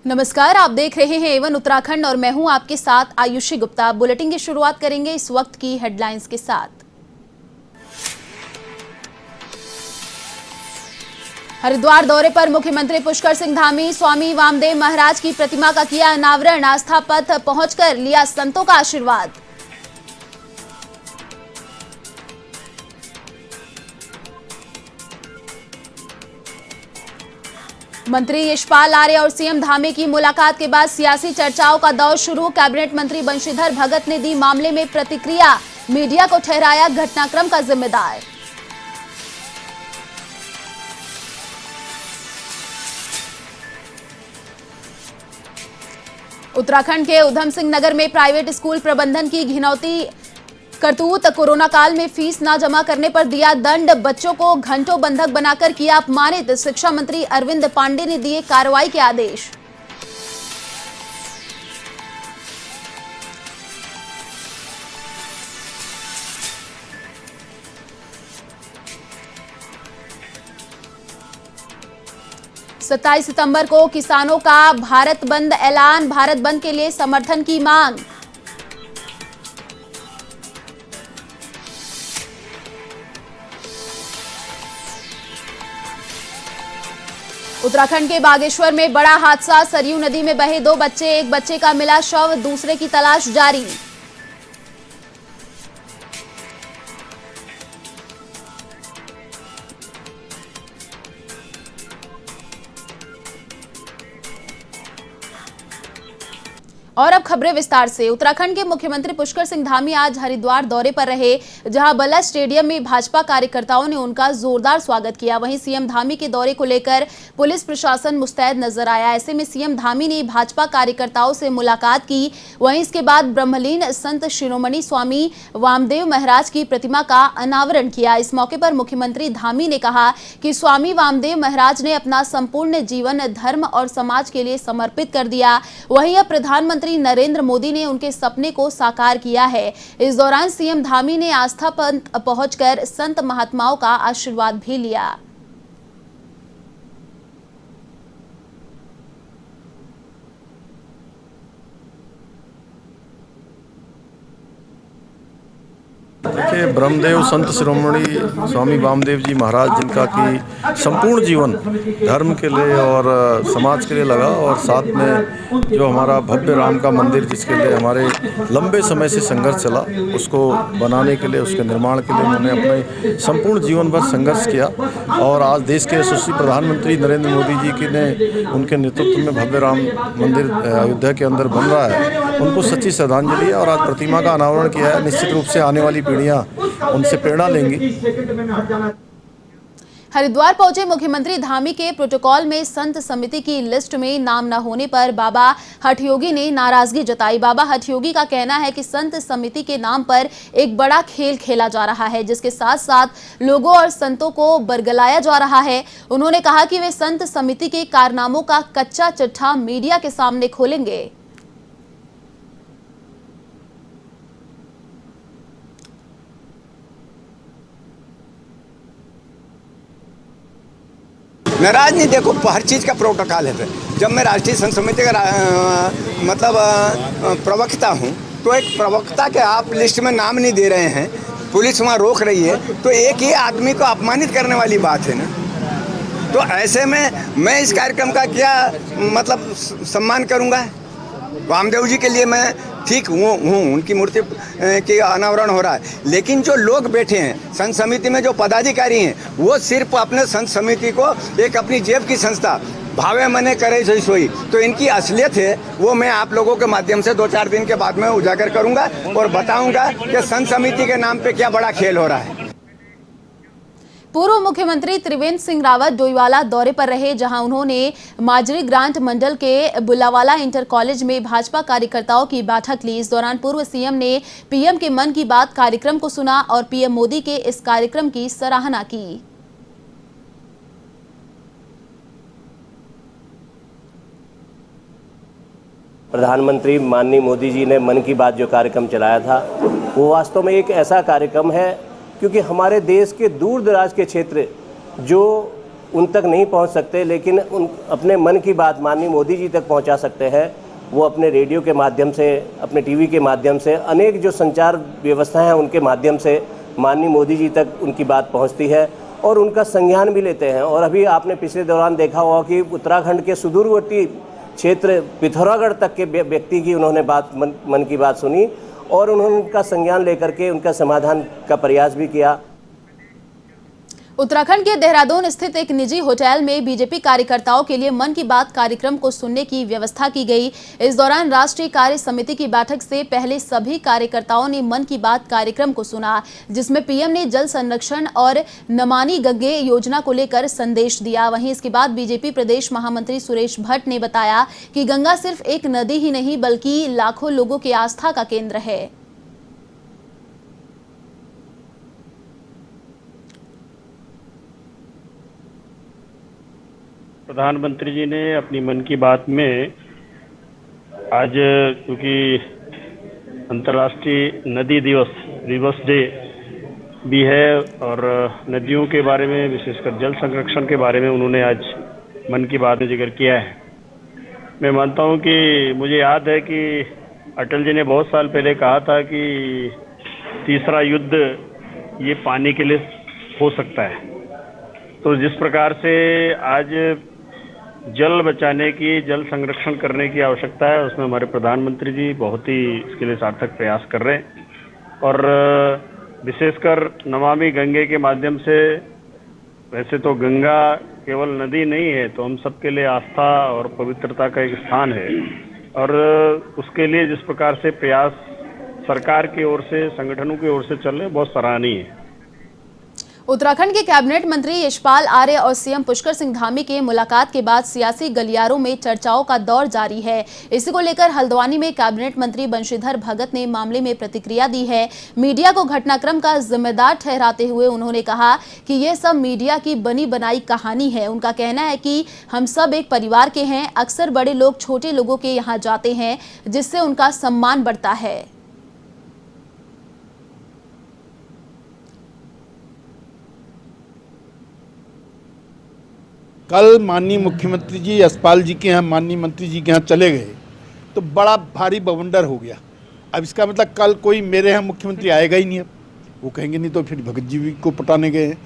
नमस्कार, आप देख रहे हैं एवन उत्तराखंड और मैं हूं आपके साथ आयुषी गुप्ता। बुलेटिन की शुरुआत करेंगे इस वक्त की हेडलाइंस के साथ। हरिद्वार दौरे पर मुख्यमंत्री पुष्कर सिंह धामी स्वामी वामदेव महाराज की प्रतिमा का किया अनावरण। आस्था पथ पहुंचकर लिया संतों का आशीर्वाद। मंत्री यशपाल आर्य और सीएम धामी की मुलाकात के बाद सियासी चर्चाओं का दौर शुरू। कैबिनेट मंत्री बंशीधर भगत ने दी मामले में प्रतिक्रिया। मीडिया को ठहराया घटनाक्रम का जिम्मेदार। उत्तराखंड के उधम सिंह नगर में प्राइवेट स्कूल प्रबंधन की घिनौती करतूत। कोरोना काल में फीस न जमा करने पर दिया दंड। बच्चों को घंटों बंधक बनाकर किया अपमानित। शिक्षा मंत्री अरविंद पांडे ने दिए कार्रवाई के आदेश। सत्ताईस सितंबर को किसानों का भारत बंद ऐलान। भारत बंद के लिए समर्थन की मांग। उत्तराखंड के बागेश्वर में बड़ा हादसा। सरयू नदी में बहे दो बच्चे, एक बच्चे का मिला शव, दूसरे की तलाश जारी। और अब खबरें विस्तार से। उत्तराखंड के मुख्यमंत्री पुष्कर सिंह धामी आज हरिद्वार दौरे पर रहे, जहां बल्ला स्टेडियम में भाजपा कार्यकर्ताओं ने उनका जोरदार स्वागत किया। वहीं सीएम धामी के दौरे को लेकर पुलिस प्रशासन मुस्तैद नजर आया। ऐसे में सीएम धामी ने भाजपा कार्यकर्ताओं से मुलाकात की। वहीं इसके बाद ब्रह्मलीन संत शिरोमणि स्वामी वामदेव महाराज की प्रतिमा का अनावरण किया। इस मौके पर मुख्यमंत्री धामी ने कहा कि स्वामी वामदेव महाराज ने अपना संपूर्ण जीवन धर्म और समाज के लिए समर्पित कर दिया। वहीं अब प्रधानमंत्री नरेंद्र मोदी ने उनके सपने को साकार किया है। इस दौरान सीएम धामी ने आस्था पथ पहुंचकर संत महात्माओं का आशीर्वाद भी लिया। देखिए, ब्रह्मदेव संत शिरोमणि स्वामी वामदेव जी महाराज, जिनका कि संपूर्ण जीवन धर्म के लिए और समाज के लिए लगा, और साथ में जो हमारा भव्य राम का मंदिर, जिसके लिए हमारे लंबे समय से संघर्ष चला, उसको बनाने के लिए, उसके निर्माण के लिए उन्होंने अपने संपूर्ण जीवन भर संघर्ष किया। और आज देश के यशस्वी प्रधानमंत्री नरेंद्र मोदी जी की ने उनके नेतृत्व में भव्य राम मंदिर अयोध्या के अंदर बन रहा है, उनको सच्ची श्रद्धांजलि है। और आज प्रतिमा का अनावरण किया है। निश्चित रूप से आने वाली पीढ़ियां उनसे प्रेरणा लेंगी। हरिद्वार पहुंचे मुख्यमंत्री धामी के प्रोटोकॉल में संत समिति की लिस्ट में नाम न होने पर बाबा हठयोगी ने नाराजगी जताई। बाबा हठयोगी का कहना है कि संत समिति के नाम पर एक बड़ा खेल खेला जा रहा है, जिसके साथ साथ लोगों और संतों को बरगलाया जा रहा है। उन्होंने कहा कि वे संत समिति के कारनामों का कच्चा चिट्ठा मीडिया के सामने खोलेंगे। नाराज नहीं, देखो हर चीज़ का प्रोटोकॉल है। जब मैं राष्ट्रीय संत समिति का प्रवक्ता हूँ, तो एक प्रवक्ता के आप लिस्ट में नाम नहीं दे रहे हैं, पुलिस वहाँ रोक रही है, तो एक ही आदमी को अपमानित करने वाली बात है ना। तो ऐसे में मैं इस कार्यक्रम का क्या मतलब सम्मान करूँगा? वामदेव जी के लिए मैं ठीक हूँ, उनकी मूर्ति के अनावरण हो रहा है, लेकिन जो लोग बैठे हैं संत समिति में, जो पदाधिकारी हैं, वो सिर्फ अपने संत समिति को एक अपनी जेब की संस्था भावे मने करे सही सोई। तो इनकी असलियत है वो मैं आप लोगों के माध्यम से 2-4 दिन के बाद में उजागर करूँगा और बताऊँगा कि संत समिति के नाम पर क्या बड़ा खेल हो रहा है। पूर्व मुख्यमंत्री त्रिवेंद्र सिंह रावत डोईवाला दौरे पर रहे, जहां उन्होंने माजरी ग्रांट मंडल के बुल्लावाला इंटर कॉलेज में भाजपा कार्यकर्ताओं की बैठक ली। इस दौरान पूर्व सीएम ने पीएम के मन की बात कार्यक्रम को सुना और पीएम मोदी के इस कार्यक्रम की सराहना की। प्रधानमंत्री माननीय मोदी जी ने मन की बात जो कार्यक्रम चलाया था, वो वास्तव में एक ऐसा कार्यक्रम है क्योंकि हमारे देश के दूर दराज के क्षेत्र जो उन तक नहीं पहुंच सकते, लेकिन उन अपने मन की बात माननीय मोदी जी तक पहुंचा सकते हैं। वो अपने रेडियो के माध्यम से, अपने टीवी के माध्यम से, अनेक जो संचार व्यवस्थाएं हैं उनके माध्यम से माननीय मोदी जी तक उनकी बात पहुंचती है और उनका संज्ञान भी लेते हैं। और अभी आपने पिछले दौरान देखा होगा कि उत्तराखंड के सुदूरवर्ती क्षेत्र पिथौरागढ़ तक के व्यक्ति की उन्होंने मन की बात सुनी और उन्होंने उनका संज्ञान लेकर के उनका समाधान का प्रयास भी किया। उत्तराखंड के देहरादून स्थित एक निजी होटल में बीजेपी कार्यकर्ताओं के लिए मन की बात कार्यक्रम को सुनने की व्यवस्था की गई। इस दौरान राष्ट्रीय कार्य समिति की बैठक से पहले सभी कार्यकर्ताओं ने मन की बात कार्यक्रम को सुना, जिसमें पीएम ने जल संरक्षण और नमामि गंगे योजना को लेकर संदेश दिया। वहीं इसके बाद बीजेपी प्रदेश महामंत्री सुरेश भट्ट ने बताया कि गंगा सिर्फ एक नदी ही नहीं बल्कि लाखों लोगों की आस्था का केंद्र है। प्रधानमंत्री जी ने अपनी मन की बात में आज, क्योंकि अंतर्राष्ट्रीय नदी दिवस रिवर्स डे भी है और नदियों के बारे में, विशेषकर जल संरक्षण के बारे में उन्होंने आज मन की बात में जिक्र किया है। मैं मानता हूं कि मुझे याद है कि अटल जी ने बहुत साल पहले कहा था कि तीसरा युद्ध ये पानी के लिए हो सकता है। तो जिस प्रकार से आज जल बचाने की, जल संरक्षण करने की आवश्यकता है, उसमें हमारे प्रधानमंत्री जी बहुत ही इसके लिए सार्थक प्रयास कर रहे हैं। और विशेषकर नमामि गंगे के माध्यम से, वैसे तो गंगा केवल नदी नहीं है, तो हम सबके लिए आस्था और पवित्रता का एक स्थान है और उसके लिए जिस प्रकार से प्रयास सरकार की ओर से, संगठनों की ओर से चल रहे, बहुत सराहनीय है। उत्तराखंड के कैबिनेट मंत्री यशपाल आर्य और सीएम पुष्कर सिंह धामी के मुलाकात के बाद सियासी गलियारों में चर्चाओं का दौर जारी है। इसी को लेकर हल्द्वानी में कैबिनेट मंत्री बंशीधर भगत ने मामले में प्रतिक्रिया दी है। मीडिया को घटनाक्रम का जिम्मेदार ठहराते हुए उन्होंने कहा कि यह सब मीडिया की बनी बनाई कहानी है। उनका कहना है कि हम सब एक परिवार के हैं। अक्सर बड़े लोग छोटे लोगों के यहाँ जाते हैं, जिससे उनका सम्मान बढ़ता है। कल माननीय मुख्यमंत्री जी यशपाल जी के यहाँ, माननीय मंत्री जी के यहाँ चले गए तो बड़ा भारी बवंडर हो गया। अब इसका मतलब कल कोई मेरे यहाँ मुख्यमंत्री आएगा ही नहीं। अब वो कहेंगे नहीं तो फिर भगत जी को पटाने गए हैं।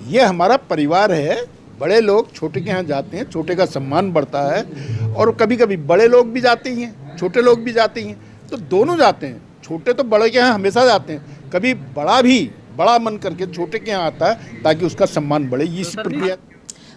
ये हमारा परिवार है। बड़े लोग छोटे के यहाँ जाते हैं, छोटे का सम्मान बढ़ता है और कभी कभी बड़े लोग भी जाते ही हैं, छोटे लोग भी जाते ही हैं, तो दोनों जाते हैं। छोटे तो बड़े के यहाँ हमेशा जाते हैं, कभी बड़ा भी बड़ा मन करके छोटे के यहाँ आता है ताकि उसका सम्मान बढ़े। इस प्रक्रिया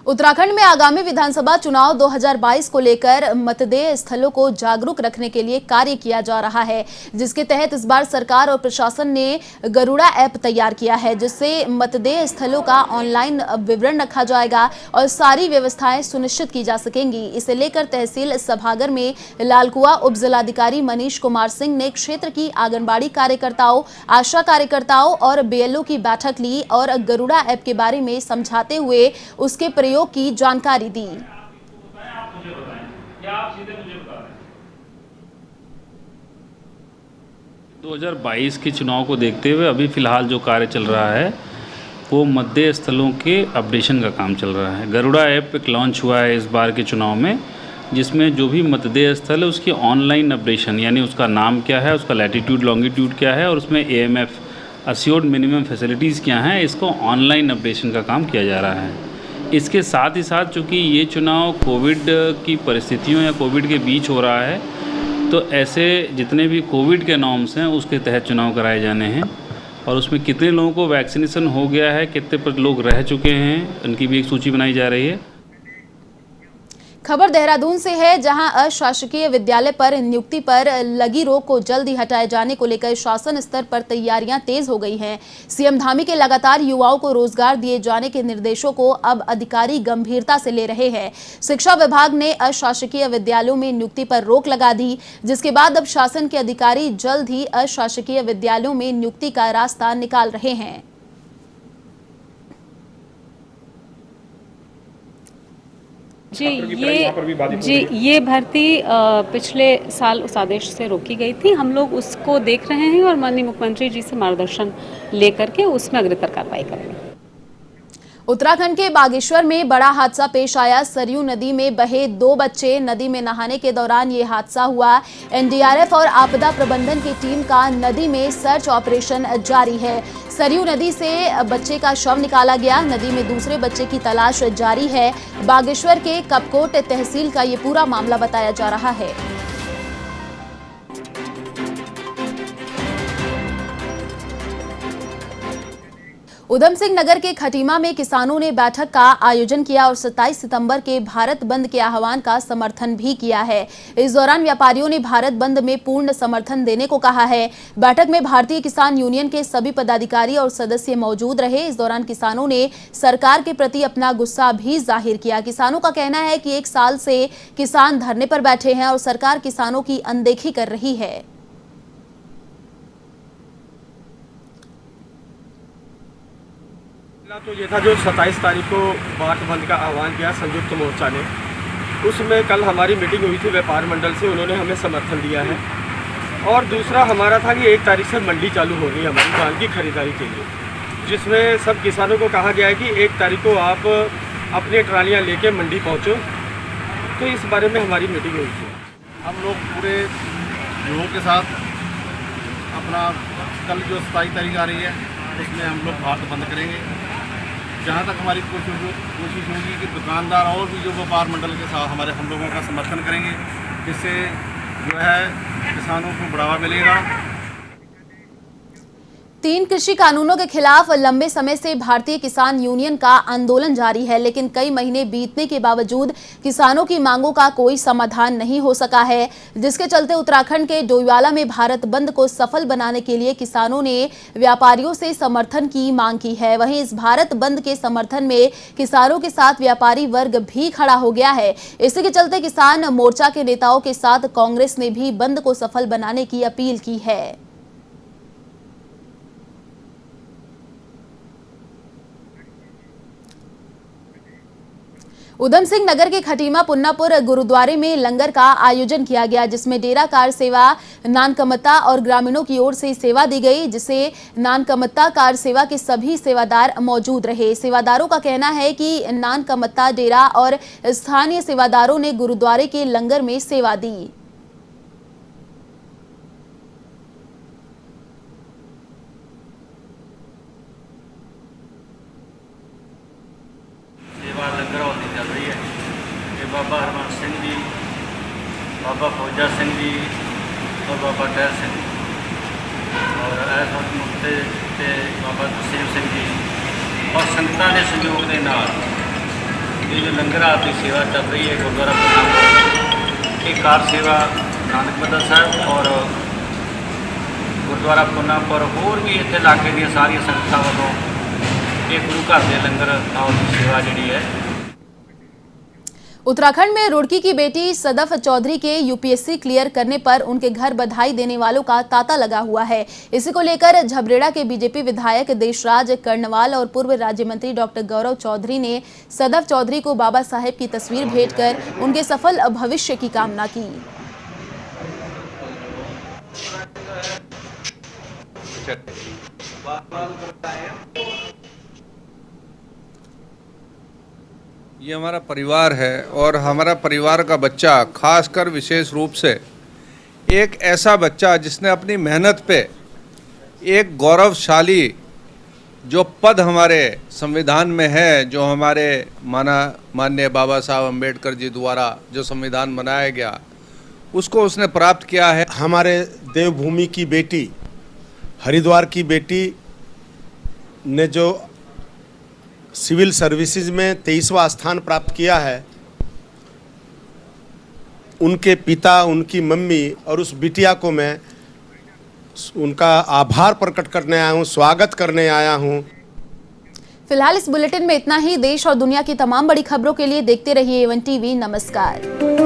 उत्तराखंड में आगामी विधानसभा चुनाव 2022 को लेकर मतदेय स्थलों को जागरूक रखने के लिए कार्य किया जा रहा है, जिसके तहत इस बार सरकार और प्रशासन ने गरुड़ा ऐप तैयार किया है, जिससे मतदेय स्थलों का ऑनलाइन विवरण रखा जाएगा और सारी व्यवस्थाएं सुनिश्चित की जा सकेंगी। इसे लेकर तहसील सभागर में लालकुआ उप जिलाधिकारी मनीष कुमार सिंह ने क्षेत्र की आंगनबाड़ी कार्यकर्ताओं, आशा कार्यकर्ताओं और बीएलओ की बैठक ली और गरुड़ा ऐप के बारे में समझाते हुए उसके प्रयोग की जानकारी दी। 2022 के चुनाव को देखते हुए अभी फिलहाल जो कार्य चल रहा है वो मतदेय स्थलों के अपडेशन का काम चल रहा है। गरुड़ा ऐप एक लॉन्च हुआ है इस बार के चुनाव में, जिसमें जो भी मतदेय स्थल है उसकी ऑनलाइन अपडेशन, यानी उसका नाम क्या है, उसका लैटिट्यूड लॉन्गिट्यूड क्या है और उसमें AMF अश्योर्ड मिनिमम फैसिलिटीज़ क्या हैं, इसको ऑनलाइन अपडेशन का काम किया जा रहा है। इसके साथ ही साथ चूँकि ये चुनाव कोविड की परिस्थितियों या कोविड के बीच हो रहा है, तो ऐसे जितने भी कोविड के नॉर्म्स हैं उसके तहत चुनाव कराए जाने हैं और उसमें कितने लोगों को वैक्सीनेशन हो गया है, कितने पर लोग रह चुके हैं, उनकी भी एक सूची बनाई जा रही है। खबर देहरादून से है, जहां अशासकीय विद्यालय पर नियुक्ति पर लगी रोक को जल्द ही हटाए जाने को लेकर शासन स्तर पर तैयारियां तेज हो गई हैं। सीएम धामी के लगातार युवाओं को रोजगार दिए जाने के निर्देशों को अब अधिकारी गंभीरता से ले रहे हैं। शिक्षा विभाग ने अशासकीय विद्यालयों में नियुक्ति पर रोक लगा दी, जिसके बाद अब शासन के अधिकारी जल्द ही अशासकीय विद्यालयों में नियुक्ति का रास्ता निकाल रहे हैं। ये भर्ती पिछले साल उस आदेश से रोकी गई थी। हम लोग उसको देख रहे हैं और माननीय मुख्यमंत्री जी से मार्गदर्शन लेकर के उसमें अग्रतर कार्रवाई करेंगे। उत्तराखंड के बागेश्वर में बड़ा हादसा पेश आया। सरयू नदी में बहे 2 बच्चे। नदी में नहाने के दौरान ये हादसा हुआ। एनडीआरएफ और आपदा प्रबंधन की टीम का नदी में सर्च ऑपरेशन जारी है। सरयू नदी से बच्चे का शव निकाला गया। नदी में दूसरे बच्चे की तलाश जारी है। बागेश्वर के कपकोट तहसील का ये पूरा मामला बताया जा रहा है। उधम सिंह नगर के खटीमा में किसानों ने बैठक का आयोजन किया और 27 सितंबर के भारत बंद के आह्वान का समर्थन भी किया है। इस दौरान व्यापारियों ने भारत बंद में पूर्ण समर्थन देने को कहा है। बैठक में भारतीय किसान यूनियन के सभी पदाधिकारी और सदस्य मौजूद रहे। इस दौरान किसानों ने सरकार के प्रति अपना गुस्सा भी जाहिर किया। किसानों का कहना है कि 1 साल से किसान धरने पर बैठे हैं और सरकार किसानों की अनदेखी कर रही है। तो ये था जो 27 तारीख को भारत बंद का आह्वान किया संयुक्त मोर्चा ने, उसमें कल हमारी मीटिंग हुई थी व्यापार मंडल से, उन्होंने हमें समर्थन दिया है। और दूसरा हमारा था कि 1 तारीख से मंडी चालू होगी हमारी धान की खरीदारी के लिए, जिसमें सब किसानों को कहा गया है कि 1 तारीख को आप अपनी ट्रालियाँ लेके मंडी पहुँचो। तो इस बारे में हमारी मीटिंग हुई थी। हम लोग पूरे युवाओं के साथ अपना कल जो 27 तारीख आ रही है उसमें हम लोग भारत बंद करेंगे। जहाँ तक हमारी कोशिश होगी कि दुकानदार और भी जो व्यापार मंडल के साथ हम लोगों का समर्थन करेंगे, जिससे जो है किसानों को बढ़ावा मिलेगा। 3 कृषि कानूनों के खिलाफ लंबे समय से भारतीय किसान यूनियन का आंदोलन जारी है, लेकिन कई महीने बीतने के बावजूद किसानों की मांगों का कोई समाधान नहीं हो सका है, जिसके चलते उत्तराखंड के डोईवाला में भारत बंद को सफल बनाने के लिए किसानों ने व्यापारियों से समर्थन की मांग की है। वहीं इस भारत बंद के समर्थन में किसानों के साथ व्यापारी वर्ग भी खड़ा हो गया है। इसी के चलते किसान मोर्चा के नेताओं के साथ कांग्रेस ने भी बंद को सफल बनाने की अपील की है। उधम सिंह नगर के खटीमा पुन्नापुर गुरुद्वारे में लंगर का आयोजन किया गया, जिसमें डेरा कार सेवा, नानकमत्ता और ग्रामीणों की ओर से सेवा दी गई, जिसे नानकमत्ता कार सेवा के सभी सेवादार मौजूद रहे। सेवादारों का कहना है कि नानकमत्ता डेरा और स्थानीय सेवादारों ने गुरुद्वारे के लंगर में सेवा दी। बाबा हरमन सिंह जी, बाबा फौजा सिंह जी और बाबा टहर सिंह और ऐस वक्त मुफ्ते ते बाबा तसीम सिंह जी और संगतां के सहयोग के नाल ये जो लंगर आदि सेवा चल रही है गुरुद्वारा पुन्नापुर, ये कार सेवा नानकमत्ता साहब और गुरुद्वारा पुन्नापुर होर भी इत्थे इलाके दी सारियां संगतां वालों ये गुरु घर के लंगर और सेवा जिहड़ी है। उत्तराखंड में रुड़की की बेटी सदफ चौधरी के यूपीएससी क्लियर करने पर उनके घर बधाई देने वालों का तांता लगा हुआ है। इसी को लेकर झबरेड़ा के बीजेपी विधायक देशराज कर्णवाल और पूर्व राज्य मंत्री डॉक्टर गौरव चौधरी ने सदफ चौधरी को बाबा साहेब की तस्वीर भेंटकर उनके सफल भविष्य की कामना की। ये हमारा परिवार है और हमारा परिवार का बच्चा, खासकर विशेष रूप से एक ऐसा बच्चा जिसने अपनी मेहनत पे एक गौरवशाली जो पद हमारे संविधान में है, जो हमारे माननीय बाबा साहब अम्बेडकर जी द्वारा जो संविधान बनाया गया, उसको उसने प्राप्त किया है। हमारे देवभूमि की बेटी, हरिद्वार की बेटी ने जो सिविल सर्विसेज में 23वां स्थान प्राप्त किया है, उनके पिता, उनकी मम्मी और उस बिटिया को मैं उनका आभार प्रकट करने आया हूं, स्वागत करने आया हूं। फिलहाल इस बुलेटिन में इतना ही। देश और दुनिया की तमाम बड़ी खबरों के लिए देखते रहिए A1 TV। नमस्कार।